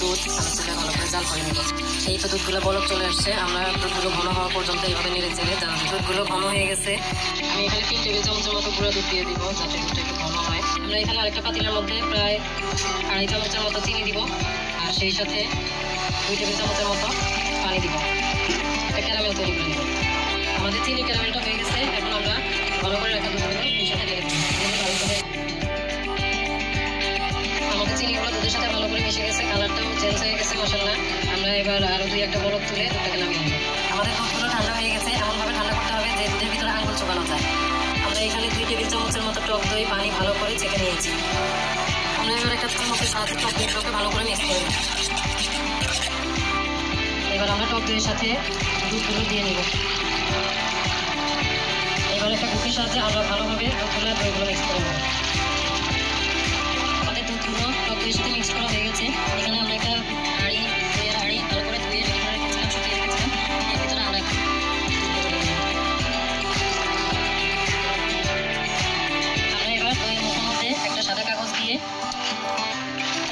দুধ আমি চুলে ভালো করে জাল করে নেব। এই তো দুধগুলো বলক চলে আসছে, আমরা দুধগুলো ঘন হওয়া পর্যন্ত এইভাবে নেড়ে চেড়ে দুধগুলো ঘন হয়ে গেছে। আমি এখানে 3 টেবিল চামচের মতো গুঁড়া দুধ দিয়ে দিব যাতে দুধটা একটু ঘন হয়। আমরা এখানে আরেকটা পাতিলের মধ্যে প্রায় 2.5 চামচের মতো চিনি দিব, আর সেই সাথে 2 টেবিল চামচের মতো পানি দিব। একটা ক্যারামেল তৈরি করে দিব। আমাদের চিনি ক্যারামেলটা হয়ে গেছে, এখন আমরা ভালো করে রাখা দুধগুলো দুধের সাথে ঢেলে দিব। আমাদের চিনিগুলো দুধের সাথে ভালো করে মিশে গেছে, কালারটাও চেঞ্জ হয়ে গেছে মাশাআল্লাহ। আমরা এবার আরো 2-1টা বলক তুলে দুধটাকে নামিয়ে নেব। আমাদের দুধগুলো ঠান্ডা হয়ে গেছে, এমনভাবে ঠান্ডা করতে হবে যে দুধের ভিতরে আঙুল চোবানো যায়। আমরা এখানে 2 টেবিল চামচের মতো টক দই পানি ভালো করে ছেঁকে নিয়েছি। আমরা এবার একটা চামচের সাহায্যে টক দইটাকে ভালো করে মিক্স করে নেব। এবার আমরা টক দইয়ের সাথে দুধগুলো দিয়ে নেব। এবার একটা গুটির সাহায্যে আমরা ভালোভাবে দুধগুলো আর দইগুলো মিক্স করে নেব। আমাদের দুধগুলো টক দইয়ের সাথে মিক্স করা হয়ে গেছে। এখানে আমরা একটা দইয়ের হাঁড়ি ভালো করে ধুয়ে রেডি করে রেখেছিলাম, শুকিয়ে রেখেছিলাম। এর ভিতরে আমরা এবার দইয়ের মুখের মধ্যে একটা সাদা কাগজ দিয়ে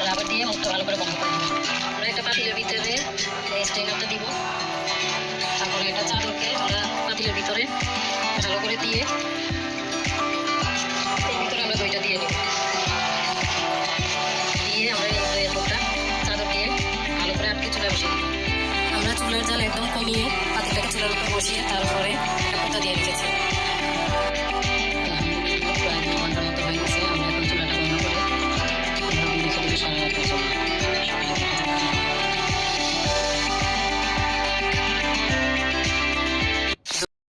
রাবার দিয়ে মুখটা ভালো করে বন্ধ করে দেবো। আমরা একটা পাতিলের ভিতরে স্ট্রেনারটা দিব, তারপরে একটা চাদরকে আমরা পাতিলের ভিতরে ভালো করে দিয়ে এর ভিতরে আমরা দইটা দিয়ে নেব। দিয়ে আমরা এই দইয়ের মুখটা চাদর দিয়ে ভালো করে আটকে চুলায় বসিয়ে দিব। আমরা চুলার জাল একদম কমিয়ে পাতিলটাকে চুলার উপরে বসিয়ে তারপরে একটা পোতা দিয়ে রেখেছি।